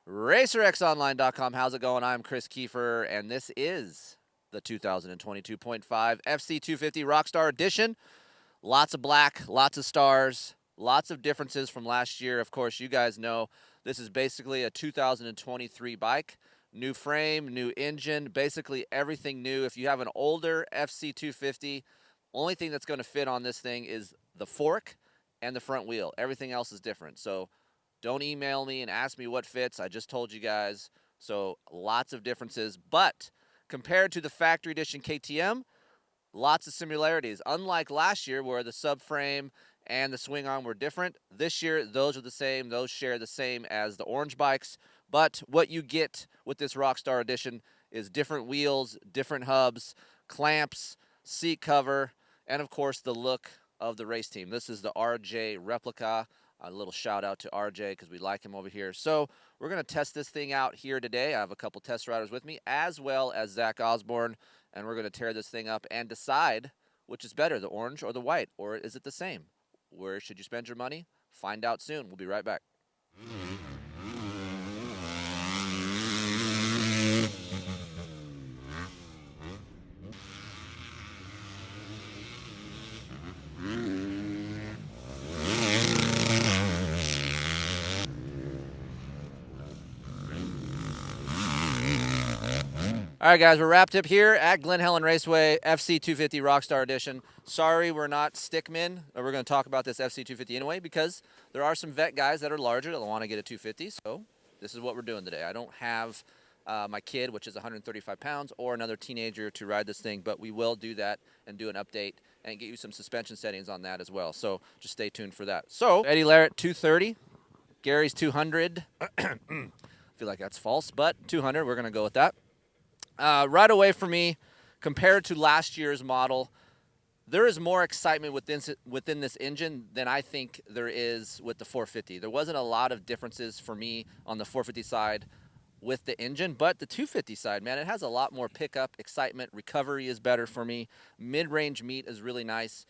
RacerXOnline.com. How's it going? I'm Kris Keefer, and this is the 2022.5 FC250 Rockstar Edition. Lots of black, lots of stars, lots of differences from last year. Of course, you guys know this is basically a 2023 bike. New frame, new engine, basically everything new. If you have an older FC250, only thing that's going to fit on this thing is the fork and the front wheel. Everything else is different. So don't email me and ask me what fits. I just told you guys. So lots of differences. But compared to the factory edition KTM, lots of similarities. Unlike last year where the subframe and the swing arm were different, this year those are the same. Those share the same as the orange bikes. But what you get with this Rockstar Edition is different wheels, different hubs, clamps, seat cover, and of course the look of the race team. This is the RJ replica. A little shout out to RJ because we like him over here. So we're going to test this thing out here today. I have a couple test riders with me as well as Zach Osborne, and we're going to tear this thing up and decide which is better, the orange or the white, or is it the same? Where should you spend your money? Find out soon. We'll be right back. All right, guys, we're wrapped up here at Glen Helen Raceway, FC250 Rockstar Edition. Sorry we're not stickmen, but we're going to talk about this FC250 anyway because there are some vet guys that are larger that want to get a 250, so this is what we're doing today. I don't have my kid, which is 135 pounds, or another teenager to ride this thing, but we will do that and do an update and get you some suspension settings on that as well, so just stay tuned for that. So, Eddie Laret, 230, Gary's 200. I feel like that's false, but 200, we're going to go with that. Right away for me, compared to last year's model, there is more excitement within this engine than I think there is with the 450. There wasn't a lot of differences for me on the 450 side with the engine, but the 250 side, man, it has a lot more pickup, excitement, recovery is better for me. Mid-range meat is really nice.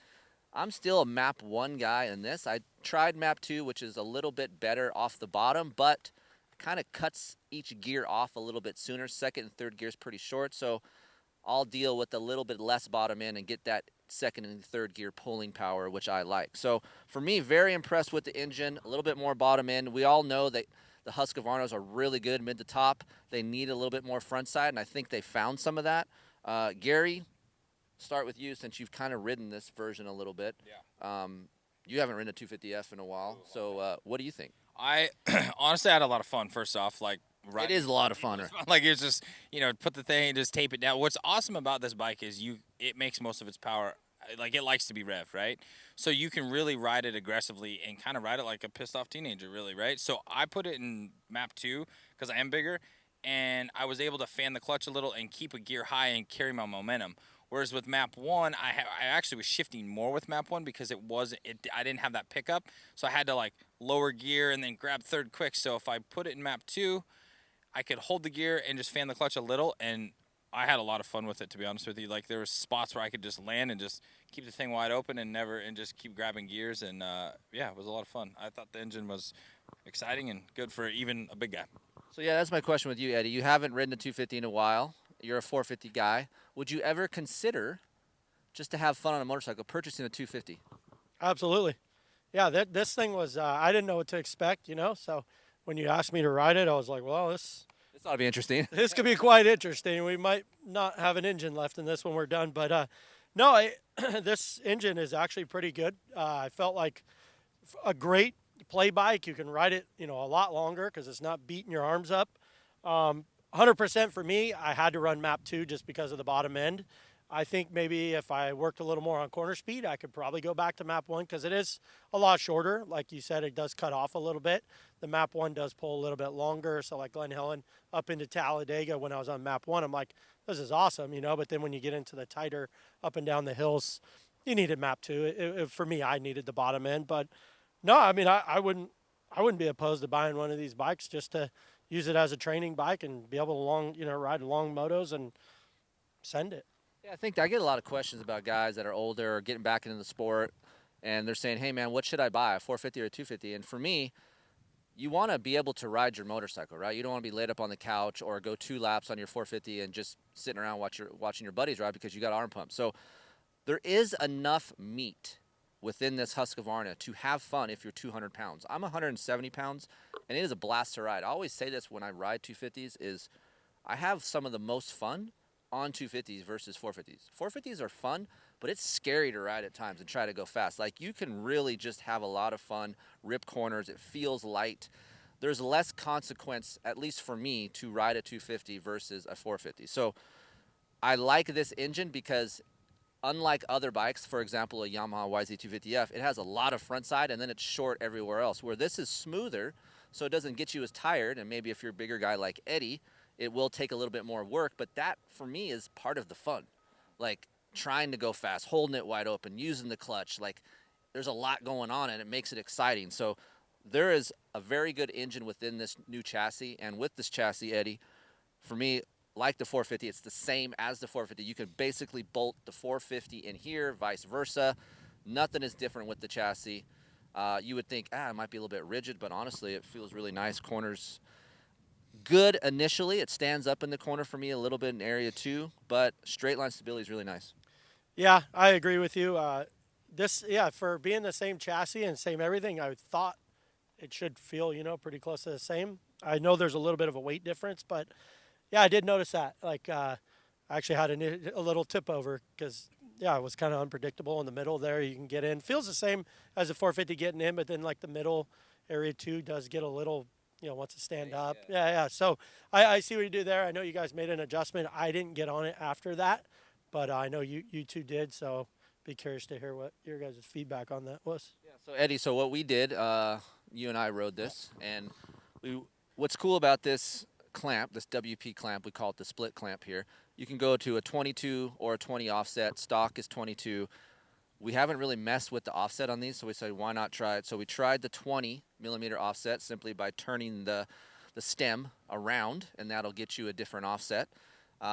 I'm still a map 1 guy in this. I tried map 2, which is a little bit better off the bottom, but kind of cuts each gear off a little bit sooner. Second and third gear is pretty short, so I'll deal with a little bit less bottom end and get that second and third gear pulling power, which I like. So for me, very impressed with the engine, a little bit more bottom end. We all know that the Husqvarnas are really good mid to top. They need a little bit more front side, and I think they found some of that. Gary, start with you since you've kind of ridden this version a little bit. Yeah. You haven't ridden a 250F in a while, so what do you think? I honestly had a lot of fun. First off, It is a lot of fun. Like it's just put the thing, just tape it down. What's awesome about this bike is it makes most of its power. Like it likes to be revved, right? So you can really ride it aggressively and kind of ride it like a pissed off teenager, really, right? So I put it in map 2 because I am bigger, and I was able to fan the clutch a little and keep a gear high and carry my momentum. Whereas with map 1, I actually was shifting more with map 1 because I didn't have that pickup, so I had to like lower gear and then grab third quick. So if I put it in map 2, I could hold the gear and just fan the clutch a little, and I had a lot of fun with it, to be honest with you. Like there were spots where I could just land and just keep the thing wide open and just keep grabbing gears, and yeah, it was a lot of fun. I thought the engine was exciting and good for even a big guy. So yeah, that's my question with you, Eddie. You haven't ridden a 250 in a while. You're a 450 guy. Would you ever consider, just to have fun on a motorcycle, purchasing a 250? Absolutely. Yeah, this thing was, I didn't know what to expect, so when you asked me to ride it, I was like, well, this ought to be interesting. This could be quite interesting. We might not have an engine left in this when we're done, but no, this engine is actually pretty good. I felt like a great play bike. You can ride it, a lot longer because it's not beating your arms up. 100% for me, I had to run map 2 just because of the bottom end. I think maybe if I worked a little more on corner speed, I could probably go back to map 1 because it is a lot shorter. Like you said, it does cut off a little bit. The map 1 does pull a little bit longer. So like Glen Helen up into Talladega when I was on map 1, I'm like, this is awesome, But then when you get into the tighter up and down the hills, you needed map 2. For me, I needed the bottom end. But no, I mean, I wouldn't be opposed to buying one of these bikes just to use it as a training bike and be able to ride long motos and send it. Yeah, I think I get a lot of questions about guys that are older or getting back into the sport, and they're saying, hey, man, what should I buy, a 450 or a 250? And for me, you want to be able to ride your motorcycle, right? You don't want to be laid up on the couch or go 2 laps on your 450 and just sitting around watching your buddies ride because you got arm pumps. So there is enough meat within this Husqvarna to have fun if you're 200 pounds. I'm 170 pounds, and it is a blast to ride. I always say this when I ride 250s is I have some of the most fun on 250s versus 450s. 450s are fun, but it's scary to ride at times and try to go fast. Like, you can really just have a lot of fun, rip corners. It feels light. There's less consequence, at least for me, to ride a 250 versus a 450. So I like this engine because unlike other bikes, for example, a Yamaha YZ250F, it has a lot of front side and then it's short everywhere else, where this is smoother, so it doesn't get you as tired. And maybe if you're a bigger guy like Eddie, it will take a little bit more work, but that for me is part of the fun. Like, trying to go fast, holding it wide open, using the clutch. Like, there's a lot going on and it makes it exciting. So there is a very good engine within this new chassis. And with this chassis, Eddie, for me, like the 450, it's the same as the 450. You could basically bolt the 450 in here, vice versa. Nothing is different with the chassis. You would think, it might be a little bit rigid, but honestly, it feels really nice. Corners good initially. It stands up in the corner for me a little bit in area 2, but straight line stability is really nice. Yeah, I agree with you. For being the same chassis and same everything, I thought it should feel, pretty close to the same. I know there's a little bit of a weight difference, but yeah, I did notice that. Like, I actually had a little tip over because, yeah, it was kind of unpredictable in the middle there. You can get in. Feels the same as a 450 getting in, but then, like, the middle area 2 does get a little, wants to stand up. Yeah. So I see what you do there. I know you guys made an adjustment. I didn't get on it after that, but I know you two did, so be curious to hear what your guys' feedback on that was. Yeah, so Eddie, what we did, you and I rode this, and what's cool about this clamp, this WP clamp, we call it the split clamp here. You can go to a 22 or a 20 offset. Stock is 22. We haven't really messed with the offset on these, so we said, why not try it? So we tried the 20 millimeter offset simply by turning the stem around, and that'll get you a different offset.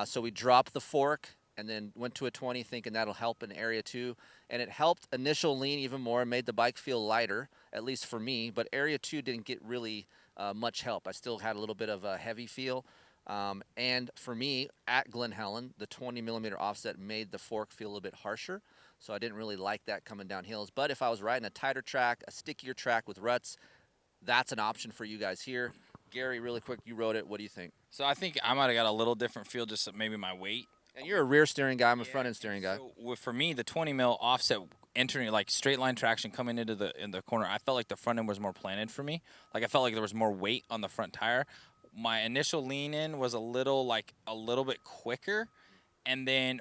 So we dropped the fork and then went to a 20 thinking that'll help in area 2. And it helped initial lean even more, made the bike feel lighter, at least for me. But area 2 didn't get really much help. I still had a little bit of a heavy feel. And for me, at Glen Helen, the 20 millimeter offset made the fork feel a little bit harsher. So I didn't really like that coming down hills. But if I was riding a tighter track, a stickier track with ruts, that's an option for you guys here. Gary, really quick, you rode it. What do you think? So I think I might have got a little different feel, just maybe my weight. And you're a rear steering guy. I'm a front end steering guy. So for me, the 20 mil offset entering, like, straight line traction coming into the corner, I felt like the front end was more planted for me. Like, I felt like there was more weight on the front tire. My initial lean in was a little bit quicker, and then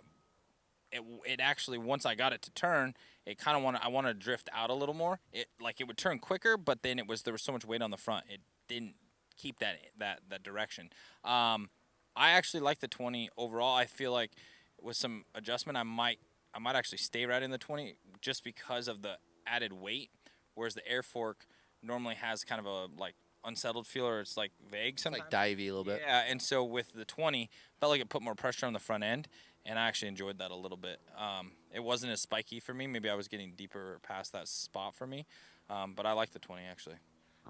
it actually, once I got it to turn, it kind of I wanted to drift out a little more. It would turn quicker, but then there was so much weight on the front, it didn't keep that direction. I actually like the 20 overall. I feel like with some adjustment, I might actually stay right in the 20 just because of the added weight, whereas the air fork normally has kind of a unsettled feel, or it's vague sometimes. Like divey a little bit. Yeah, and so with the 20, felt like it put more pressure on the front end, and I actually enjoyed that a little bit. It wasn't as spiky for me. Maybe I was getting deeper past that spot for me, but I like the 20 actually.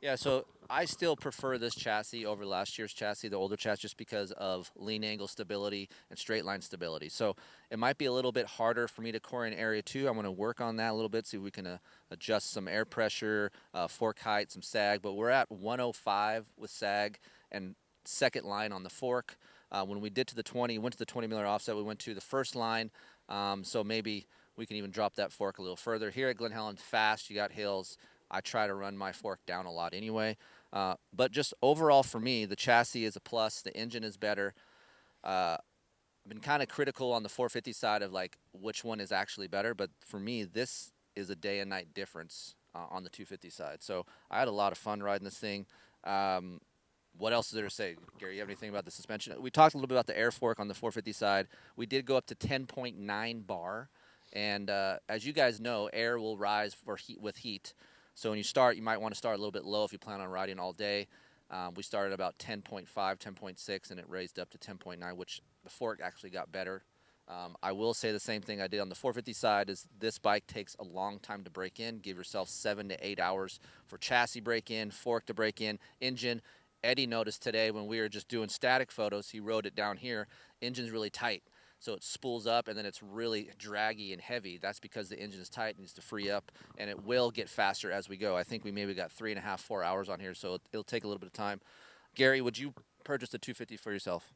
Yeah, so I still prefer this chassis over last year's chassis, the older chassis, just because of lean angle stability and straight line stability. So it might be a little bit harder for me to core in area 2. I'm going to work on that a little bit, see if we can adjust some air pressure, fork height, some sag. But we're at 105 with sag and second line on the fork. When we did to the 20, went to the 20 millimeter offset, we went to the first line. So maybe we can even drop that fork a little further. Here at Glen Helen, fast, you got hills. I try to run my fork down a lot anyway. But just overall for me, the chassis is a plus. The engine is better. I've been kind of critical on the 450 side of which one is actually better. But for me, this is a day and night difference on the 250 side. So I had a lot of fun riding this thing. What else is there to say? Gary, you have anything about the suspension? We talked a little bit about the air fork on the 450 side. We did go up to 10.9 bar. And as you guys know, air will rise with heat. So when you start, you might want to start a little bit low if you plan on riding all day. We started about 10.5, 10.6, and it raised up to 10.9, which the fork actually got better I will say the same thing I did on the 450 side is this bike takes a long time to break in. Give yourself 7 to 8 hours for chassis break in, fork to break in, engine. Eddie noticed today when we were just doing static photos, he wrote it down here, engine's really tight. So it spools up and then it's really draggy and heavy. That's because the engine is tight and needs to free up, and it will get faster as we go. I think we maybe got 3.5, 4 hours on here, so it'll take a little bit of time. Gary, would you purchase the 250 for yourself?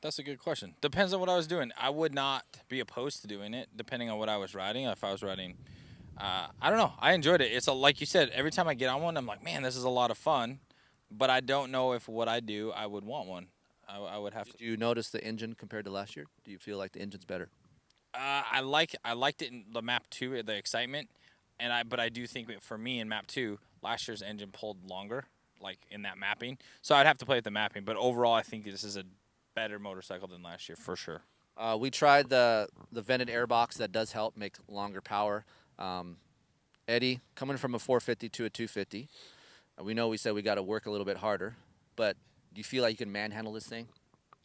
That's a good question. Depends on what I was doing. I would not be opposed to doing it, depending on what I was riding. If I was riding, I don't know. I enjoyed it. It's like you said. Every time I get on one, I'm like, man, this is a lot of fun. But I don't know if what I do, I would want one. I would have to. Did you notice the engine compared to last year? Do you feel like the engine's better? I liked it in the map 2, the excitement, but I do think that for me in map 2, last year's engine pulled longer, like in that mapping. So I'd have to play with the mapping. But overall, I think this is a better motorcycle than last year for sure. We tried the vented air box. That does help make longer power. Eddie, coming from a 450 to a 250, we know we said we got to work a little bit harder, but do you feel like you can manhandle this thing?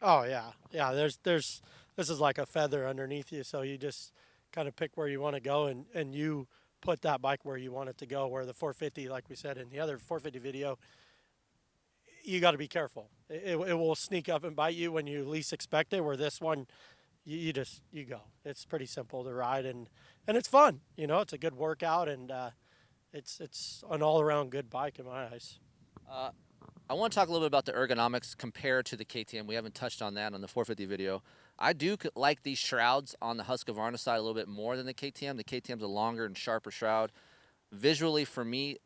Oh yeah, yeah. This is like a feather underneath you, so you just kind of pick where you want to go, and you put that bike where you want it to go. Where the 450, like we said in the other 450 video, you got to be careful. It will sneak up and bite you when you least expect it. Where this one, you go. It's pretty simple to ride, and it's fun. You know, it's a good workout, and it's an all around good bike in my eyes. I want to talk a little bit about the ergonomics compared to the KTM. We haven't touched on that on the 450 video. I do like these shrouds on the Husqvarna side a little bit more than the KTM. The KTM's a longer and sharper shroud. Visually, for me,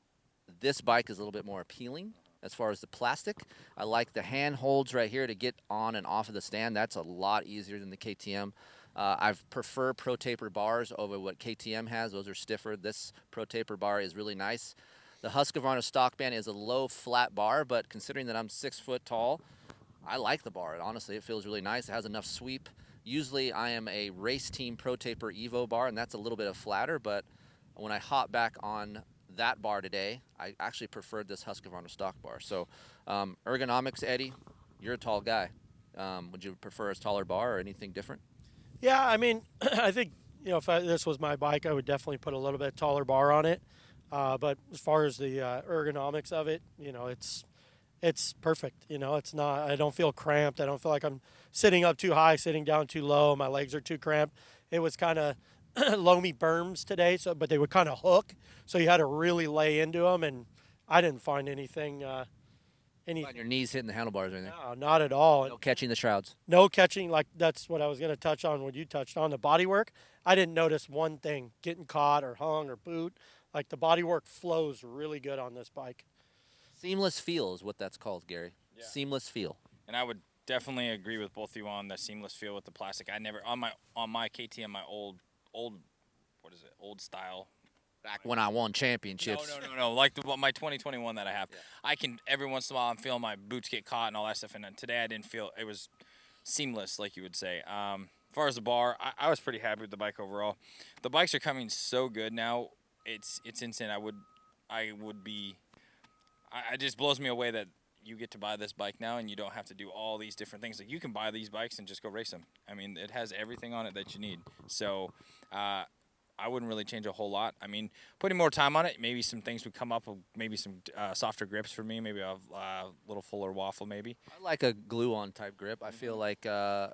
this bike is a little bit more appealing as far as the plastic. I like the hand holds right here to get on and off of the stand. That's a lot easier than the KTM. I prefer Pro Taper bars over what KTM has. Those are stiffer. This Pro Taper bar is really nice. The Husqvarna stock band is a low, flat bar, but considering that I'm 6 foot tall, I like the bar. Honestly, it feels really nice. It has enough sweep. Usually, I am a Race Team Pro Taper Evo bar, and that's a little bit of flatter, but when I hop back on that bar today, I actually preferred this Husqvarna stock bar. So, ergonomics, Eddie, you're a tall guy. Would you prefer a taller bar or anything different? Yeah, I mean, I think, you know, if this was my bike, I would definitely put a little bit taller bar on it. But as far as the ergonomics of it, you know, it's perfect. You know, it's not. I don't feel cramped. I don't feel like I'm sitting up too high, sitting down too low. My legs are too cramped. It was kind of loamy berms today, but they would kind of hook, so you had to really lay into them. And I didn't find anything. On your knees hitting the handlebars or anything? No, not at all. No catching the shrouds? No catching. Like, that's what I was going to touch on when you touched on the bodywork. I didn't notice one thing getting caught or hung or boot. Like, the bodywork flows really good on this bike. Seamless feel is what that's called, Gary. Yeah. Seamless feel. And I would definitely agree with both of you on the seamless feel with the plastic. I never on my KTM, my old old style. Back when I won championships. No. Like my 2021 that I have. Yeah. I can, every once in a while, I'm feeling my boots get caught and all that stuff. And today I didn't feel, it was seamless, like you would say. As far as the bar, I was pretty happy with the bike overall. The bikes are coming so good now. It's insane. It just blows me away that you get to buy this bike now and you don't have to do all these different things. Like, you can buy these bikes and just go race them. I mean, it has everything on it that you need. So, I wouldn't really change a whole lot. I mean, putting more time on it, maybe some things would come up, maybe some softer grips for me, maybe a little fuller waffle maybe. I like a glue-on type grip. I feel like, less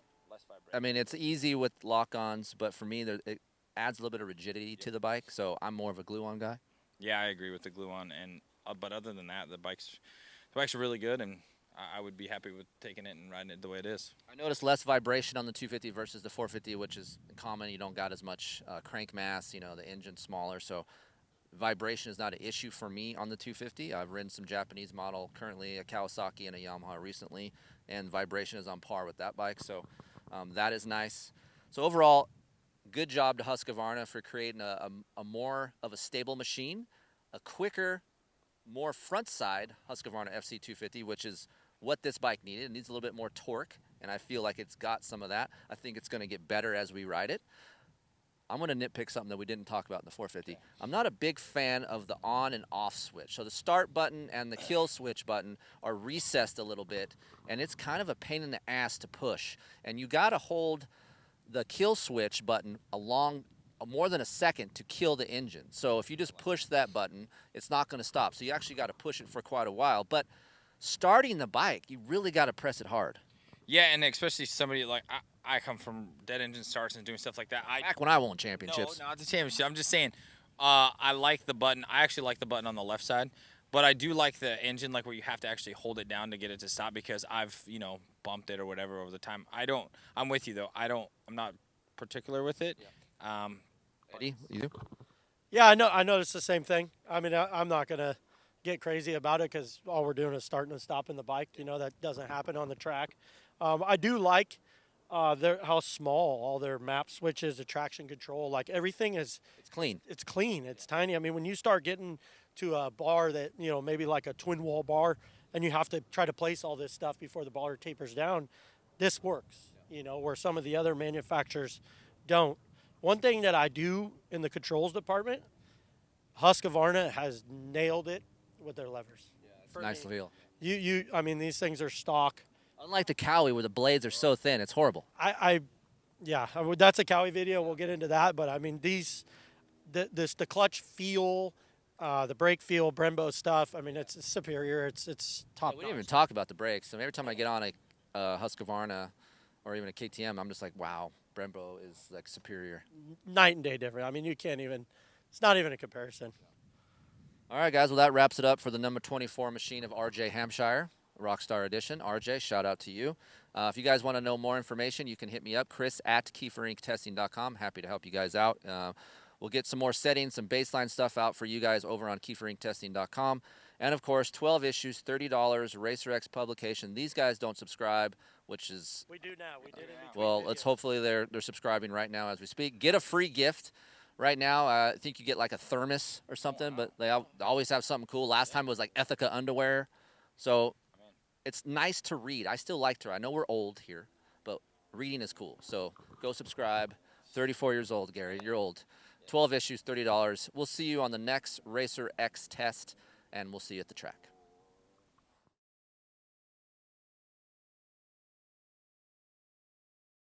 vibration. I mean, it's easy with lock-ons, but for me, it adds a little bit of rigidity to the bike, so I'm more of a glue-on guy. Yeah, I agree with the glue-on, but other than that, the bikes are really good, and I would be happy with taking it and riding it the way it is. I noticed less vibration on the 250 versus the 450, which is common. You don't got as much crank mass, you know, the engine's smaller, so vibration is not an issue for me on the 250. I've ridden some Japanese model, currently a Kawasaki and a Yamaha recently, and vibration is on par with that bike, so that is nice. So overall, good job to Husqvarna for creating a more of a stable machine, a quicker, more front side Husqvarna FC250, which is what this bike needed. It needs a little bit more torque, and I feel like it's got some of that. I think it's going to get better as we ride it. I'm going to nitpick something that we didn't talk about in the 450. Yeah. I'm not a big fan of the on and off switch. So the start button and the kill switch button are recessed a little bit, and it's kind of a pain in the ass to push. And you got to hold the kill switch button more than a second to kill the engine. So if you just push that button, it's not going to stop. So you actually got to push it for quite a while. But starting the bike, you really got to press it hard. Yeah, and especially somebody like I come from dead engine starts and doing stuff like that. Back when I won championships. No, not the championship. I'm just saying, I like the button. I actually like the button on the left side, but I do like the engine, like where you have to actually hold it down to get it to stop because I've bumped it or whatever over the time. I'm with you though. I'm not particular with it. Yeah. Eddie, you do? Yeah, I noticed the same thing. I mean, I'm not going to get crazy about it because all we're doing is starting and stopping the bike. That doesn't happen on the track. I do like how small all their map switches, the traction control, like everything is. It's clean. It's clean. It's tiny. I mean, when you start getting to a bar that, maybe like a twin wall bar, and you have to try to place all this stuff before the bar tapers down, this works, where some of the other manufacturers don't. One thing that I do in the controls department, Husqvarna has nailed it with their levers. Yeah, it's nice to feel. I mean, these things are stock. Unlike the Cowie where the blades are so thin, it's horrible. That's a Cowie video. We'll get into that. But I mean, the clutch feel, the brake feel, Brembo stuff. I mean, it's superior. It's top. We didn't even talk about the brakes. So every time I get on a Husqvarna or even a KTM, I'm just like, wow, Brembo is like superior. Night and day different. I mean, it's not even a comparison. All right, guys. Well, that wraps it up for the number 24 machine of RJ Hampshire, Rockstar Edition. RJ, shout out to you. If you guys want to know more information, you can hit me up, Kris at KeeferIncTesting.com. Happy to help you guys out. We'll get some more settings, some baseline stuff out for you guys over on KeeferIncTesting.com. And, of course, 12 issues, $30, RacerX publication. These guys don't subscribe, which is... We do now. We did it in between Well, videos. let's hopefully they're subscribing right now as we speak. Get a free gift. Right now, I think you get like a thermos or something, but they always have something cool. Last time it was like Ethica underwear. So it's nice to read. I still like to read. I know we're old here, but reading is cool. So go subscribe. 34 years old, Gary. You're old. 12 issues, $30. We'll see you on the next Racer X test, and we'll see you at the track.